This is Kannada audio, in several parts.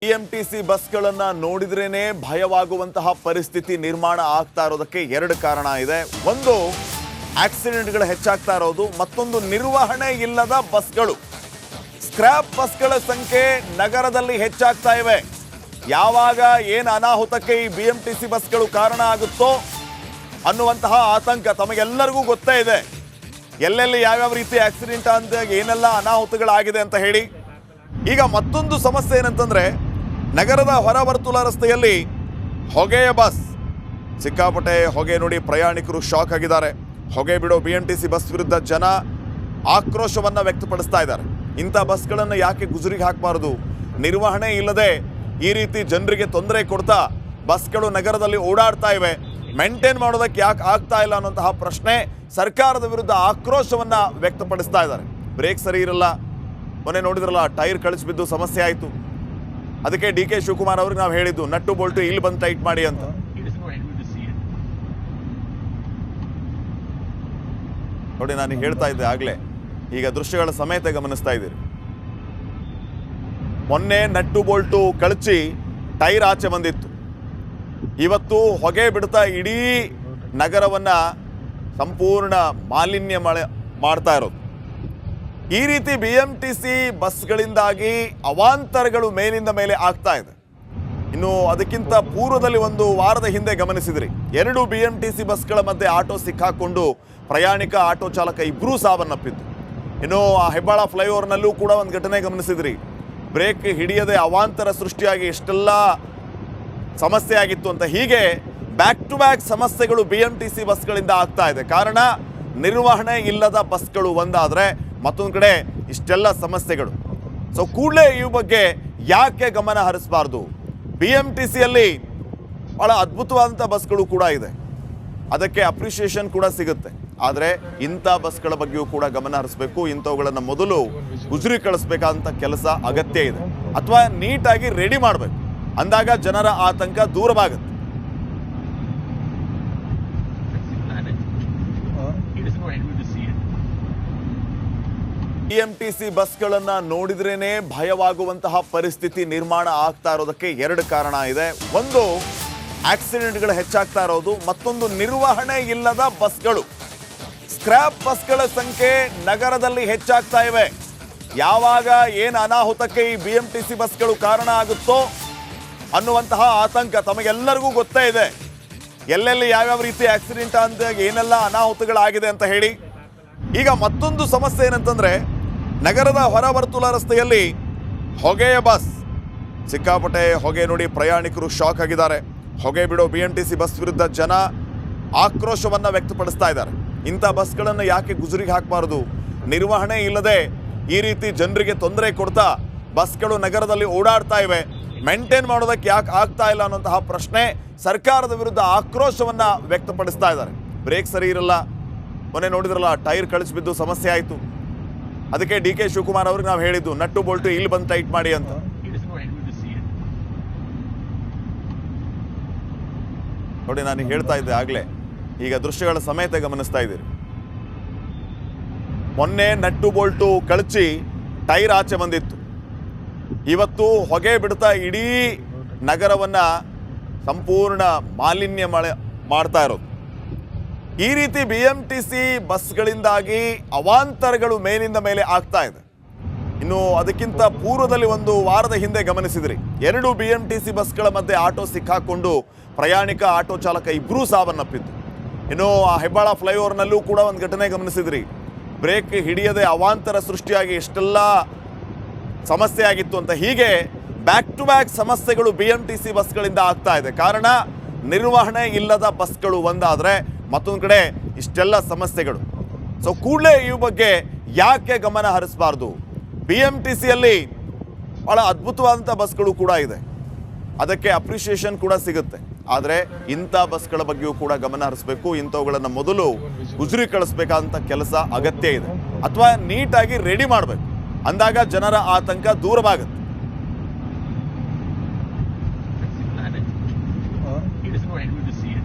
ಬಿಎಂಟಿಸಿ ಬಸ್ಗಳನ್ನು ನೋಡಿದ್ರೇನೆ ಭಯವಾಗುವಂತಹ ಪರಿಸ್ಥಿತಿ ನಿರ್ಮಾಣ ಆಗ್ತಾ ಇರೋದಕ್ಕೆ ಎರಡು ಕಾರಣ ಇದೆ. ಒಂದು, ಆಕ್ಸಿಡೆಂಟ್ಗಳು ಹೆಚ್ಚಾಗ್ತಾ ಇರೋದು, ಮತ್ತೊಂದು ನಿರ್ವಹಣೆ ಇಲ್ಲದ ಬಸ್ಗಳು. ಸ್ಕ್ರಾಪ್ ಬಸ್ಗಳ ಸಂಖ್ಯೆ ನಗರದಲ್ಲಿ ಹೆಚ್ಚಾಗ್ತಾ ಇವೆ. ಯಾವಾಗ ಏನು ಅನಾಹುತಕ್ಕೆ ಈ ಬಿಎಂಟಿಸಿ ಬಸ್ಗಳು ಕಾರಣ ಆಗುತ್ತೋ ಅನ್ನುವಂತಹ ಆತಂಕ ತಮಗೆಲ್ಲರಿಗೂ ಗೊತ್ತೇ ಇದೆ. ಎಲ್ಲೆಲ್ಲಿ ಯಾವ್ಯಾವ ರೀತಿ ಆಕ್ಸಿಡೆಂಟ್ ಅಂತ ಏನೆಲ್ಲ ಅನಾಹುತಗಳಾಗಿದೆ ಅಂತ ಹೇಳಿ. ಈಗ ಮತ್ತೊಂದು ಸಮಸ್ಯೆ ಏನಂತಂದ್ರೆ, ನಗರದ ಹೊರವರ್ತುಲ ರಸ್ತೆಯಲ್ಲಿ ಹೊಗೆಯ ಬಸ್, ಸಿಕ್ಕಾಪಟ್ಟೆ ಹೊಗೆ ನೋಡಿ ಪ್ರಯಾಣಿಕರು ಶಾಕ್ ಆಗಿದ್ದಾರೆ. ಹೊಗೆ ಬಿಡೋ ಬಿಎಂಟಿಸಿ ಬಸ್ ವಿರುದ್ಧ ಜನ ಆಕ್ರೋಶವನ್ನು ವ್ಯಕ್ತಪಡಿಸ್ತಾ ಇದ್ದಾರೆ. ಇಂಥ ಬಸ್ಗಳನ್ನು ಯಾಕೆ ಗುಜರಿಗೆ ಹಾಕಬಾರದು? ನಿರ್ವಹಣೆ ಇಲ್ಲದೆ ಈ ರೀತಿ ಜನರಿಗೆ ತೊಂದರೆ ಕೊಡ್ತಾ ಬಸ್ಗಳು ನಗರದಲ್ಲಿ ಓಡಾಡ್ತಾ ಇವೆ. ಮೇಂಟೈನ್ ಮಾಡೋದಕ್ಕೆ ಯಾಕೆ ಆಗ್ತಾ ಇಲ್ಲ ಅನ್ನೋಂತಹ ಪ್ರಶ್ನೆ ಸರ್ಕಾರದ ವಿರುದ್ಧ ಆಕ್ರೋಶವನ್ನು ವ್ಯಕ್ತಪಡಿಸ್ತಾ ಇದ್ದಾರೆ. ಬ್ರೇಕ್ ಸರಿ ಇರಲ್ಲ, ಮೊನ್ನೆ ನೋಡಿದ್ರಲ್ಲ ಟೈರ್ ಕಳಿಸ್ಬಿದ್ದು ಸಮಸ್ಯೆ ಆಯಿತು. ಅದಕ್ಕೆ ಡಿ.ಕೆ. ಶಿವಕುಮಾರ್ ಅವ್ರಿಗೆ ನಾವು ಹೇಳಿದ್ದು ನಟ್ಟು ಬೋಲ್ಟು ಇಲ್ಲಿ ಬಂದು ಟೈಟ್ ಮಾಡಿ ಅಂತ. ನೋಡಿ, ನಾನು ಹೇಳ್ತಾ ಇದ್ದೆ ಆಗಲೇ, ಈಗ ದೃಶ್ಯಗಳ ಸಮೇತ ಗಮನಿಸ್ತಾ ಇದ್ದೀರಿ. ಮೊನ್ನೆ ನಟ್ಟು ಬೋಲ್ಟು ಕಳಚಿ ಟೈರ್ ಆಚೆ ಬಂದಿತ್ತು. ಇವತ್ತು ಹೊಗೆ ಬಿಡ್ತಾ ಇಡೀ ನಗರವನ್ನ ಸಂಪೂರ್ಣ ಮಾಲಿನ್ಯ ಮಾಡ್ತಾ ಇರೋದು. ಈ ರೀತಿ ಬಿಎಂಟಿಸಿ ಬಸ್ಗಳಿಂದಾಗಿ ಅವಾಂತರಗಳು ಮೇಲಿಂದ ಮೇಲೆ ಆಗ್ತಾ ಇದೆ. ಇನ್ನು ಅದಕ್ಕಿಂತ ಪೂರ್ವದಲ್ಲಿ ಒಂದು ವಾರದ ಹಿಂದೆ ಗಮನಿಸಿದ್ರಿ, 2 ಬಿಎಂಟಿಸಿ ಬಸ್ಗಳ ಮಧ್ಯೆ ಆಟೋ ಸಿಕ್ಕಾಕೊಂಡು ಪ್ರಯಾಣಿಕ ಆಟೋ ಚಾಲಕ ಇಬ್ಬರೂ ಸಾವನ್ನಪ್ಪಿದ್ದು. ಇನ್ನು ಆ ಹೆಬ್ಬಾಳ ಫ್ಲೈಓವರ್ನಲ್ಲೂ ಕೂಡ ಒಂದು ಘಟನೆ ಗಮನಿಸಿದ್ರಿ. ಬ್ರೇಕ್ ಹಿಡಿಯದೆ ಅವಾಂತರ ಸೃಷ್ಟಿಯಾಗಿ ಎಷ್ಟೆಲ್ಲ ಸಮಸ್ಯೆ ಆಗಿತ್ತು ಅಂತ. ಹೀಗೆ ಬ್ಯಾಕ್ ಟು ಬ್ಯಾಕ್ ಸಮಸ್ಯೆಗಳು ಬಿಎಂಟಿಸಿ ಬಸ್ಗಳಿಂದ ಆಗ್ತಾ ಇದೆ. ಕಾರಣ ನಿರ್ವಹಣೆ ಇಲ್ಲದ ಬಸ್ಗಳು ಒಂದಾದರೆ, ಮತ್ತೊಂದು ಕಡೆ ಇಷ್ಟೆಲ್ಲ ಸಮಸ್ಯೆಗಳು. ಸೊ ಕೂಡಲೇ ಈ ಬಗ್ಗೆ ಯಾಕೆ ಗಮನ ಹರಿಸಬಾರ್ದು? ಬಿಎಂಟಿಸಿಯಲ್ಲಿ ಭಾಳ ಅದ್ಭುತವಾದಂಥ ಬಸ್ಗಳು ಕೂಡ ಇದೆ, ಅದಕ್ಕೆ ಅಪ್ರಿಷಿಯೇಷನ್ ಕೂಡ ಸಿಗುತ್ತೆ. ಆದರೆ ಇಂಥ ಬಸ್ಗಳ ಬಗ್ಗೆಯೂ ಕೂಡ ಗಮನ ಹರಿಸಬೇಕು. ಇಂಥವುಗಳನ್ನು ಮೊದಲು ಗುಜರಿ ಕಳಿಸ್ಬೇಕಂತ ಕೆಲಸ ಅಗತ್ಯ ಇದೆ, ಅಥವಾ ನೀಟಾಗಿ ರೆಡಿ ಮಾಡಬೇಕು. ಅಂದಾಗ ಜನರ ಆತಂಕ ದೂರವಾಗುತ್ತೆ. ಬಿಎಂಟಿಸಿ ಬಸ್ಗಳನ್ನು ನೋಡಿದ್ರೇನೆ ಭಯವಾಗುವಂತಹ ಪರಿಸ್ಥಿತಿ ನಿರ್ಮಾಣ ಆಗ್ತಾ ಇರೋದಕ್ಕೆ ಎರಡು ಕಾರಣ ಇದೆ. ಒಂದು, ಆಕ್ಸಿಡೆಂಟ್ಗಳು ಹೆಚ್ಚಾಗ್ತಾ ಇರೋದು, ಮತ್ತೊಂದು ನಿರ್ವಹಣೆ ಇಲ್ಲದ ಬಸ್ಗಳು. ಸ್ಕ್ರಾಪ್ ಬಸ್ಗಳ ಸಂಖ್ಯೆ ನಗರದಲ್ಲಿ ಹೆಚ್ಚಾಗ್ತಾ ಇವೆ. ಯಾವಾಗ ಏನು ಅನಾಹುತಕ್ಕೆ ಈ ಬಿಎಂಟಿಸಿ ಬಸ್ಗಳು ಕಾರಣ ಆಗುತ್ತೋ ಅನ್ನುವಂತಹ ಆತಂಕ ತಮಗೆಲ್ಲರಿಗೂ ಗೊತ್ತೇ ಇದೆ. ಎಲ್ಲೆಲ್ಲಿ ಯಾವ್ಯಾವ ರೀತಿ ಆಕ್ಸಿಡೆಂಟ್ ಅಂತ ಏನೆಲ್ಲ ಅನಾಹುತಗಳಾಗಿದೆ ಅಂತ ಹೇಳಿ. ಈಗ ಮತ್ತೊಂದು ಸಮಸ್ಯೆ ಏನಂತಂದ್ರೆ, ನಗರದ ಹೊರವರ್ತುಲ ರಸ್ತೆಯಲ್ಲಿ ಹೊಗೆಯ ಬಸ್, ಸಿಕ್ಕಾಪಟ್ಟೆ ಹೊಗೆ ನೋಡಿ ಪ್ರಯಾಣಿಕರು ಶಾಕ್ ಆಗಿದ್ದಾರೆ. ಹೊಗೆ ಬಿಡೋ ಬಿಎಂಟಿಸಿ ಬಸ್ ವಿರುದ್ಧ ಜನ ಆಕ್ರೋಶವನ್ನು ವ್ಯಕ್ತಪಡಿಸ್ತಾ ಇದ್ದಾರೆ. ಇಂಥ ಬಸ್ಗಳನ್ನು ಯಾಕೆ ಗುಜರಿಗೆ ಹಾಕಬಾರದು? ನಿರ್ವಹಣೆ ಇಲ್ಲದೆ ಈ ರೀತಿ ಜನರಿಗೆ ತೊಂದರೆ ಕೊಡ್ತಾ ಬಸ್ಗಳು ನಗರದಲ್ಲಿ ಓಡಾಡ್ತಾ ಇವೆ. ಮೇಂಟೈನ್ ಮಾಡೋದಕ್ಕೆ ಯಾಕೆ ಆಗ್ತಾ ಇಲ್ಲ ಅನ್ನೋಂತಹ ಪ್ರಶ್ನೆ ಸರ್ಕಾರದ ವಿರುದ್ಧ ಆಕ್ರೋಶವನ್ನು ವ್ಯಕ್ತಪಡಿಸ್ತಾ ಇದ್ದಾರೆ. ಬ್ರೇಕ್ ಸರಿ ಇರಲ್ಲ, ಮೊನ್ನೆ ನೋಡಿದ್ರಲ್ಲ ಟೈರ್ ಕಳಿಸ್ಬಿದ್ದು ಸಮಸ್ಯೆ ಆಯಿತು. ಅದಕ್ಕೆ ಡಿ.ಕೆ. ಶಿವಕುಮಾರ್ ಅವ್ರಿಗೆ ನಾವು ಹೇಳಿದ್ದು ನಟ್ಟು ಬೋಲ್ಟು ಇಲ್ಲಿ ಬಂದು ಟೈಟ್ ಮಾಡಿ ಅಂತ. ನೋಡಿ, ನಾನು ಹೇಳ್ತಾ ಇದ್ದೆ ಆಗಲೇ, ಈಗ ದೃಶ್ಯಗಳ ಸಮೇತ ಗಮನಿಸ್ತಾ ಇದ್ದೀರಿ. ಮೊನ್ನೆ ನಟ್ಟು ಬೋಲ್ಟು ಕಳಚಿ ಟೈರ್ ಆಚೆ ಬಂದಿತ್ತು. ಇವತ್ತು ಹೊಗೆ ಬಿಡ್ತಾ ಇಡೀ ನಗರವನ್ನ ಸಂಪೂರ್ಣ ಮಾಲಿನ್ಯ ಮಾಡ್ತಾ ಇರೋದು. ಈ ರೀತಿ ಬಿಎಂಟಿಸಿ ಬಸ್ಗಳಿಂದಾಗಿ ಅವಾಂತರಗಳು ಮೇಲಿಂದ ಮೇಲೆ ಆಗ್ತಾ ಇದೆ. ಇನ್ನು ಅದಕ್ಕಿಂತ ಪೂರ್ವದಲ್ಲಿ ಒಂದು ವಾರದ ಹಿಂದೆ ಗಮನಿಸಿದ್ರಿ, 2 ಬಿಎಂಟಿಸಿ ಬಸ್ಗಳ ಮಧ್ಯೆ ಆಟೋ ಸಿಕ್ಕಾಕೊಂಡು ಪ್ರಯಾಣಿಕ ಆಟೋ ಚಾಲಕ ಇಬ್ಬರೂ ಸಾವನ್ನಪ್ಪಿದ್ದು. ಇನ್ನು ಆ ಹೆಬ್ಬಾಳ ಫ್ಲೈಓವರ್ನಲ್ಲೂ ಕೂಡ ಒಂದು ಘಟನೆ ಗಮನಿಸಿದ್ರಿ. ಬ್ರೇಕ್ ಹಿಡಿಯದೆ ಅವಾಂತರ ಸೃಷ್ಟಿಯಾಗಿ ಎಷ್ಟೆಲ್ಲ ಸಮಸ್ಯೆ ಆಗಿತ್ತು ಅಂತ. ಹೀಗೆ ಬ್ಯಾಕ್ ಟು ಬ್ಯಾಕ್ ಸಮಸ್ಯೆಗಳು ಬಿಎಂಟಿಸಿ ಬಸ್ಗಳಿಂದ ಆಗ್ತಾ ಇದೆ. ಕಾರಣ ನಿರ್ವಹಣೆ ಇಲ್ಲದ ಬಸ್ಗಳು ಒಂದಾದರೆ, ಮತ್ತೊಂದು ಕಡೆ ಇಷ್ಟೆಲ್ಲ ಸಮಸ್ಯೆಗಳು. ಸೊ ಕೂಡಲೇ ಈ ಬಗ್ಗೆ ಯಾಕೆ ಗಮನ ಹರಿಸಬಾರ್ದು? ಬಿಎಂಟಿಸಿಯಲ್ಲಿ ಭಾಳ ಅದ್ಭುತವಾದಂಥ ಬಸ್ಗಳು ಕೂಡ ಇದೆ, ಅದಕ್ಕೆ ಅಪ್ರಿಷಿಯೇಷನ್ ಕೂಡ ಸಿಗುತ್ತೆ. ಆದರೆ ಇಂಥ ಬಸ್ಗಳ ಬಗ್ಗೆಯೂ ಕೂಡ ಗಮನ ಹರಿಸಬೇಕು. ಇಂಥವುಗಳನ್ನು ಮೊದಲು ಗುಜರಿ ಕಳಿಸ್ಬೇಕಂತ ಕೆಲಸ ಅಗತ್ಯ ಇದೆ, ಅಥವಾ ನೀಟಾಗಿ ರೆಡಿ ಮಾಡಬೇಕು. ಅಂದಾಗ ಜನರ ಆತಂಕ ದೂರವಾಗುತ್ತೆ.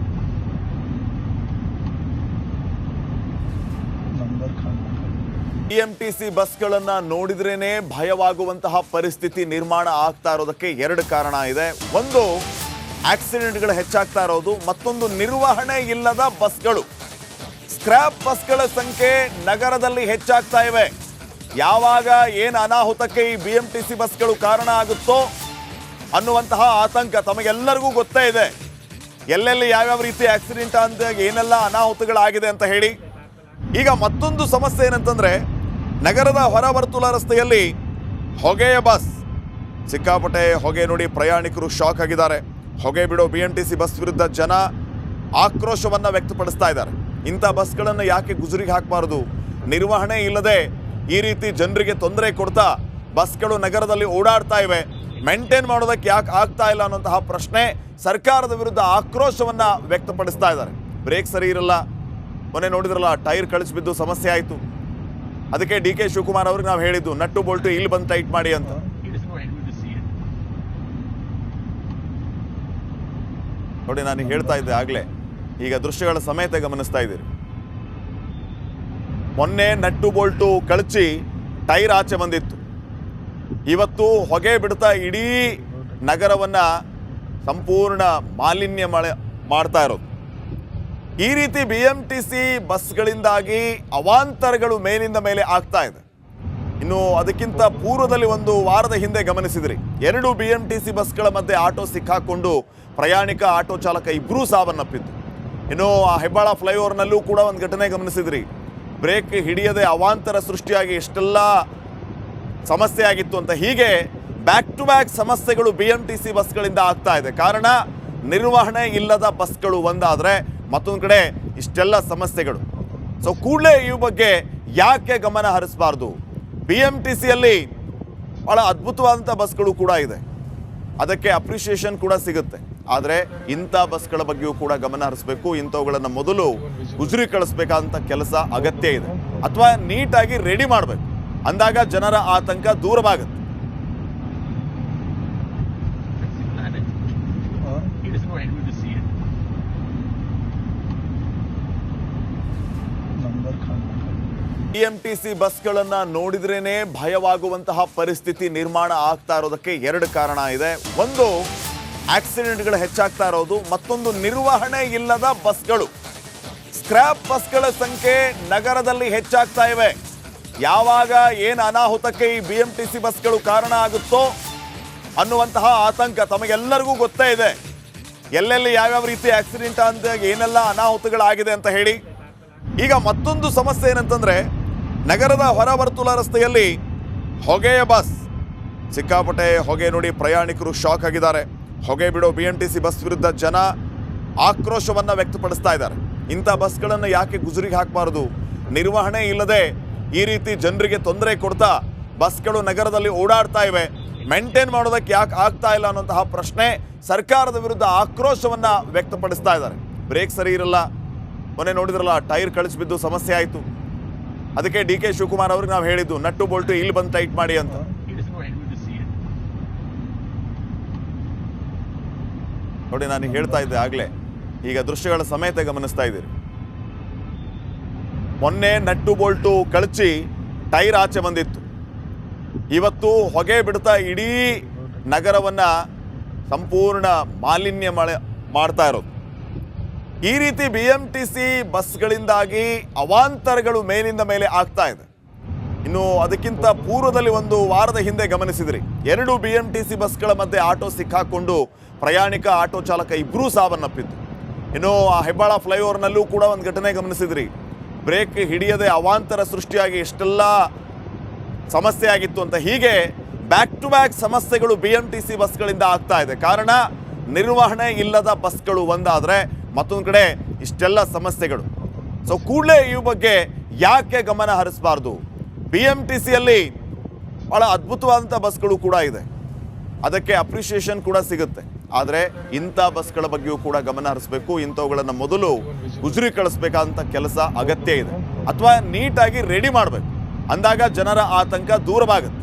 ಬಿಎಂಟಿಸಿ ಬಸ್ಗಳನ್ನ ನೋಡಿದ್ರೇನೆ ಭಯವಾಗುವಂತಹ ಪರಿಸ್ಥಿತಿ ನಿರ್ಮಾಣ ಆಗ್ತಾ ಇರೋದಕ್ಕೆ ಎರಡು ಕಾರಣ ಇದೆ. ಒಂದು, ಆಕ್ಸಿಡೆಂಟ್ಗಳು ಹೆಚ್ಚಾಗ್ತಾ ಇರೋದು, ಮತ್ತೊಂದು ನಿರ್ವಹಣೆ ಇಲ್ಲದ ಬಸ್ಗಳು. ಸ್ಕ್ರಾಪ್ ಬಸ್ಗಳ ಸಂಖ್ಯೆ ನಗರದಲ್ಲಿ ಹೆಚ್ಚಾಗ್ತಾ ಇವೆ. ಯಾವಾಗ ಏನು ಅನಾಹುತಕ್ಕೆ ಈ ಬಿಎಂಟಿಸಿ ಬಸ್ಗಳು ಕಾರಣ ಆಗುತ್ತೋ ಅನ್ನುವಂತಹ ಆತಂಕ ತಮಗೆಲ್ಲರಿಗೂ ಗೊತ್ತೇ ಇದೆ. ಎಲ್ಲೆಲ್ಲಿ ಯಾವ್ಯಾವ ರೀತಿ ಆಕ್ಸಿಡೆಂಟ್ ಅಂತ ಏನೆಲ್ಲ ಅನಾಹುತಗಳಾಗಿದೆ ಅಂತ ಹೇಳಿ. ಈಗ ಮತ್ತೊಂದು ಸಮಸ್ಯೆ ಏನಂತಂದ್ರೆ, ನಗರದ ಹೊರವರ್ತುಲ ರಸ್ತೆಯಲ್ಲಿ ಹೊಗೆಯ ಬಸ್, ಸಿಕ್ಕಾಪಟ್ಟೆ ಹೊಗೆ ನೋಡಿ ಪ್ರಯಾಣಿಕರು ಶಾಕ್ ಆಗಿದ್ದಾರೆ. ಹೊಗೆ ಬಿಡೋ ಬಿಎಂಟಿಸಿ ಬಸ್ ವಿರುದ್ಧ ಜನ ಆಕ್ರೋಶವನ್ನ ವ್ಯಕ್ತಪಡಿಸ್ತಾ ಇದ್ದಾರೆ. ಇಂಥ ಬಸ್ಗಳನ್ನು ಯಾಕೆ ಗುಜರಿಗೆ ಹಾಕಬಾರದು? ನಿರ್ವಹಣೆ ಇಲ್ಲದೆ ಈ ರೀತಿ ಜನರಿಗೆ ತೊಂದರೆ ಕೊಡ್ತಾ ಬಸ್ಗಳು ನಗರದಲ್ಲಿ ಓಡಾಡ್ತಾ ಇವೆ. ಮೇಂಟೈನ್ ಮಾಡೋದಕ್ಕೆ ಯಾಕೆ ಆಗ್ತಾ ಇಲ್ಲ ಅನ್ನೋಂತಹ ಪ್ರಶ್ನೆ ಸರ್ಕಾರದ ವಿರುದ್ಧ ಆಕ್ರೋಶವನ್ನ ವ್ಯಕ್ತಪಡಿಸ್ತಾ ಇದ್ದಾರೆ. ಬ್ರೇಕ್ ಸರಿ ಇರಲ್ಲ, ಮೊನ್ನೆ ನೋಡಿದ್ರಲ್ಲ ಟೈರ್ ಕಳಿಸ್ಬಿದ್ದು ಸಮಸ್ಯೆ ಆಯಿತು. ಅದಕ್ಕೆ ಡಿ ಕೆ ಶಿವಕುಮಾರ್ ಅವ್ರಿಗೆ ನಾವು ಹೇಳಿದ್ದು ನಟ್ಟು ಬೋಲ್ಟು ಇಲ್ಲಿ ಬಂದು ಟೈಟ್ ಮಾಡಿ ಅಂತ. ನೋಡಿ, ನಾನು ಹೇಳ್ತಾ ಇದ್ದೆ ಆಗಲೇ, ಈಗ ದೃಶ್ಯಗಳ ಸಮೇತ ಗಮನಿಸ್ತಾ ಇದ್ದೀರಿ. ಮೊನ್ನೆ ನಟ್ಟು ಬೋಲ್ಟು ಕಳಚಿ ಟೈರ್ ಆಚೆ ಬಂದಿತ್ತು. ಇವತ್ತು ಹೊಗೆ ಬಿಡ್ತಾ ಇಡೀ ನಗರವನ್ನ ಸಂಪೂರ್ಣ ಮಾಲಿನ್ಯ ಮಾಡ್ತಾ ಇರೋದು. ಈ ರೀತಿ ಬಿಎಂಟಿಸಿ ಬಸ್ಗಳಿಂದಾಗಿ ಅವಾಂತರಗಳು ಮೇಲಿಂದ ಮೇಲೆ ಆಗ್ತಾ ಇದೆ. ಇನ್ನು ಅದಕ್ಕಿಂತ ಪೂರ್ವದಲ್ಲಿ ಒಂದು ವಾರದ ಹಿಂದೆ ಗಮನಿಸಿದ್ರಿ, 2 ಬಿಎಂಟಿಸಿ ಬಸ್ಗಳ ಮಧ್ಯೆ ಆಟೋ ಸಿಕ್ಕಾಕೊಂಡು ಪ್ರಯಾಣಿಕ ಆಟೋ ಚಾಲಕ ಇಬ್ಬರೂ ಸಾವನ್ನಪ್ಪಿದ್ದು. ಇನ್ನು ಆ ಹೆಬ್ಬಾಳ ಫ್ಲೈಓವರ್ನಲ್ಲೂ ಕೂಡ ಒಂದು ಘಟನೆ ಗಮನಿಸಿದ್ರಿ. ಬ್ರೇಕ್ ಹಿಡಿಯದೆ ಅವಾಂತರ ಸೃಷ್ಟಿಯಾಗಿ ಎಷ್ಟೆಲ್ಲ ಸಮಸ್ಯೆ ಆಗಿತ್ತು ಅಂತ. ಹೀಗೆ ಬ್ಯಾಕ್ ಟು ಬ್ಯಾಕ್ ಸಮಸ್ಯೆಗಳು ಬಿಎಂಟಿಸಿ ಬಸ್ಗಳಿಂದ ಆಗ್ತಾ ಇದೆ. ಕಾರಣ, ನಿರ್ವಹಣೆ ಇಲ್ಲದ ಬಸ್ಗಳು ಒಂದಾದರೆ, ಮತ್ತೊಂದು ಕಡೆ ಇಷ್ಟೆಲ್ಲ ಸಮಸ್ಯೆಗಳು. ಸೊ ಕೂಡಲೇ ಈ ಬಗ್ಗೆ ಯಾಕೆ ಗಮನ ಹರಿಸಬಾರ್ದು? ಬಿಎಂಟಿಸಿಯಲ್ಲಿ ಬಹಳ ಅದ್ಭುತವಾದಂಥ ಬಸ್ಗಳು ಕೂಡ ಇದೆ, ಅದಕ್ಕೆ ಅಪ್ರಿಷಿಯೇಷನ್ ಕೂಡ ಸಿಗುತ್ತೆ. ಆದರೆ ಇಂಥ ಬಸ್ಗಳ ಬಗ್ಗೆಯೂ ಕೂಡ ಗಮನ ಹರಿಸಬೇಕು. ಇಂಥವುಗಳನ್ನು ಮೊದಲು ಗುಜರಿ ಕಳಿಸ್ಬೇಕಾದಂಥ ಕೆಲಸ ಅಗತ್ಯ ಇದೆ, ಅಥವಾ ನೀಟಾಗಿ ರೆಡಿ ಮಾಡಬೇಕು. ಅಂದಾಗ ಜನರ ಆತಂಕ ದೂರವಾಗುತ್ತೆ. ಬಿಎಂಟಿಸಿ ಬಸ್ಗಳನ್ನ ನೋಡಿದ್ರೇನೆ ಭಯವಾಗುವಂತಹ ಪರಿಸ್ಥಿತಿ ನಿರ್ಮಾಣ ಆಗ್ತಾ ಇರೋದಕ್ಕೆ ಎರಡು ಕಾರಣ ಇದೆ. ಒಂದು, ಆಕ್ಸಿಡೆಂಟ್ಗಳು ಹೆಚ್ಚಾಗ್ತಾ ಇರೋದು, ಮತ್ತೊಂದು ನಿರ್ವಹಣೆ ಇಲ್ಲದ ಬಸ್ಗಳು. ಸ್ಕ್ರಾಪ್ ಬಸ್ಗಳ ಸಂಖ್ಯೆ ನಗರದಲ್ಲಿ ಹೆಚ್ಚಾಗ್ತಾ ಇವೆ. ಯಾವಾಗ ಏನು ಅನಾಹುತಕ್ಕೆ ಈ ಬಿಎಂಟಿಸಿ ಬಸ್ಗಳು ಕಾರಣ ಆಗುತ್ತೋ ಅನ್ನುವಂತಹ ಆತಂಕ ತಮಗೆಲ್ಲರಿಗೂ ಗೊತ್ತೇ ಇದೆ. ಎಲ್ಲೆಲ್ಲಿ ಯಾವ್ಯಾವ ರೀತಿ ಆಕ್ಸಿಡೆಂಟ್ ಅಂತ ಏನೆಲ್ಲ ಅನಾಹುತಗಳಾಗಿದೆ ಅಂತ ಹೇಳಿ. ಈಗ ಮತ್ತೊಂದು ಸಮಸ್ಯೆ ಏನಂತಂದ್ರೆ, ನಗರದ ಹೊರವರ್ತುಲ ರಸ್ತೆಯಲ್ಲಿ ಹೊಗೆಯ ಬಸ್, ಸಿಕ್ಕಾಪಟ್ಟೆ ಹೊಗೆ ನೋಡಿ ಪ್ರಯಾಣಿಕರು ಶಾಕ್ ಆಗಿದ್ದಾರೆ. ಹೊಗೆ ಬಿಡೋ ಬಿಎಂಟಿಸಿ ಬಸ್ ವಿರುದ್ಧ ಜನ ಆಕ್ರೋಶವನ್ನ ವ್ಯಕ್ತಪಡಿಸ್ತಾ ಇದ್ದಾರೆ. ಇಂಥ ಬಸ್ಗಳನ್ನು ಯಾಕೆ ಗುಜರಿಗೆ ಹಾಕಬಾರದು? ನಿರ್ವಹಣೆ ಇಲ್ಲದೆ ಈ ರೀತಿ ಜನರಿಗೆ ತೊಂದರೆ ಕೊಡ್ತಾ ಬಸ್ಗಳು ನಗರದಲ್ಲಿ ಓಡಾಡ್ತಾ ಇವೆ. ಮೇಂಟೈನ್ ಮಾಡೋದಕ್ಕೆ ಯಾಕೆ ಆಗ್ತಾ ಇಲ್ಲ ಅನ್ನೋಂತಹ ಪ್ರಶ್ನೆ ಸರ್ಕಾರದ ವಿರುದ್ಧ ಆಕ್ರೋಶವನ್ನ ವ್ಯಕ್ತಪಡಿಸ್ತಾ ಇದ್ದಾರೆ. ಬ್ರೇಕ್ ಸರಿ ಇರಲ್ಲ, ಮೊನ್ನೆ ನೋಡಿದ್ರಲ್ಲ ಟೈರ್ ಕಳಿಸ್ಬಿದ್ದು ಸಮಸ್ಯೆ ಆಯಿತು. ಅದಕ್ಕೆ ಡಿ ಕೆ ಶಿವಕುಮಾರ್ ಅವ್ರಿಗೆ ನಾವು ಹೇಳಿದ್ದು ನಟ್ಟು ಬೋಲ್ಟು ಇಲ್ಲಿ ಬಂದು ಟೈಟ್ ಮಾಡಿ ಅಂತ. ನೋಡಿ, ನಾನು ಹೇಳ್ತಾ ಇದ್ದೆ ಆಗಲೇ, ಈಗ ದೃಶ್ಯಗಳ ಸಮೇತ ಗಮನಿಸ್ತಾ ಇದ್ದೀರಿ. ಮೊನ್ನೆ ನಟ್ಟು ಬೋಲ್ಟು ಕಳಚಿ ಟೈರ್ ಆಚೆ ಬಂದಿತ್ತು. ಇವತ್ತು ಹೊಗೆ ಬಿಡ್ತಾ ಇಡೀ ನಗರವನ್ನ ಸಂಪೂರ್ಣ ಮಾಲಿನ್ಯ ಮಾಡ್ತಾ ಇರೋದು. ಈ ರೀತಿ ಬಿಎಂಟಿಸಿ ಬಸ್ಗಳಿಂದಾಗಿ ಅವಾಂತರಗಳು ಮೇಲಿಂದ ಮೇಲೆ ಆಗ್ತಾ ಇದೆ. ಇನ್ನು ಅದಕ್ಕಿಂತ ಪೂರ್ವದಲ್ಲಿ ಒಂದು ವಾರದ ಹಿಂದೆ ಗಮನಿಸಿದ್ರಿ, 2 ಬಿಎಂಟಿಸಿ ಬಸ್ಗಳ ಮಧ್ಯೆ ಆಟೋ ಸಿಕ್ಕಾಕೊಂಡು ಪ್ರಯಾಣಿಕ ಆಟೋ ಚಾಲಕ ಇಬ್ಬರೂ ಸಾವನ್ನಪ್ಪಿದ್ದು. ಇನ್ನು ಆ ಹೆಬ್ಬಾಳ ಫ್ಲೈಓವರ್ನಲ್ಲೂ ಕೂಡ ಒಂದು ಘಟನೆ ಗಮನಿಸಿದ್ರಿ. ಬ್ರೇಕ್ ಹಿಡಿಯದೆ ಅವಾಂತರ ಸೃಷ್ಟಿಯಾಗಿ ಎಷ್ಟೆಲ್ಲ ಸಮಸ್ಯೆ ಆಗಿತ್ತು ಅಂತ. ಹೀಗೆ ಬ್ಯಾಕ್ ಟು ಬ್ಯಾಕ್ ಸಮಸ್ಯೆಗಳು ಬಿಎಂಟಿಸಿ ಬಸ್ಗಳಿಂದ ಆಗ್ತಾ ಇದೆ. ಕಾರಣ, ನಿರ್ವಹಣೆ ಇಲ್ಲದ ಬಸ್ಗಳು ಒಂದಾದರೆ, ಮತ್ತೊಂದು ಕಡೆ ಇಷ್ಟೆಲ್ಲ ಸಮಸ್ಯೆಗಳು. ಸೊ ಕೂಡಲೇ ಈ ಬಗ್ಗೆ ಯಾಕೆ ಗಮನ ಹರಿಸಬಾರ್ದು? ಬಿಎಂಟಿಸಿಯಲ್ಲಿ ಬಹಳ ಅದ್ಭುತವಾದಂಥ ಬಸ್ಗಳು ಕೂಡ ಇದೆ, ಅದಕ್ಕೆ ಅಪ್ರಿಷಿಯೇಷನ್ ಕೂಡ ಸಿಗುತ್ತೆ. ಆದರೆ ಇಂಥ ಬಸ್ಗಳ ಬಗ್ಗೆಯೂ ಕೂಡ ಗಮನ ಹರಿಸಬೇಕು. ಇಂಥವುಗಳನ್ನು ಮೊದಲು ಗುಜರಿ ಕಳಿಸ್ಬೇಕಾದಂಥ ಕೆಲಸ ಅಗತ್ಯ ಇದೆ, ಅಥವಾ ನೀಟಾಗಿ ರೆಡಿ ಮಾಡಬೇಕು. ಅಂದಾಗ ಜನರ ಆತಂಕ ದೂರವಾಗುತ್ತೆ.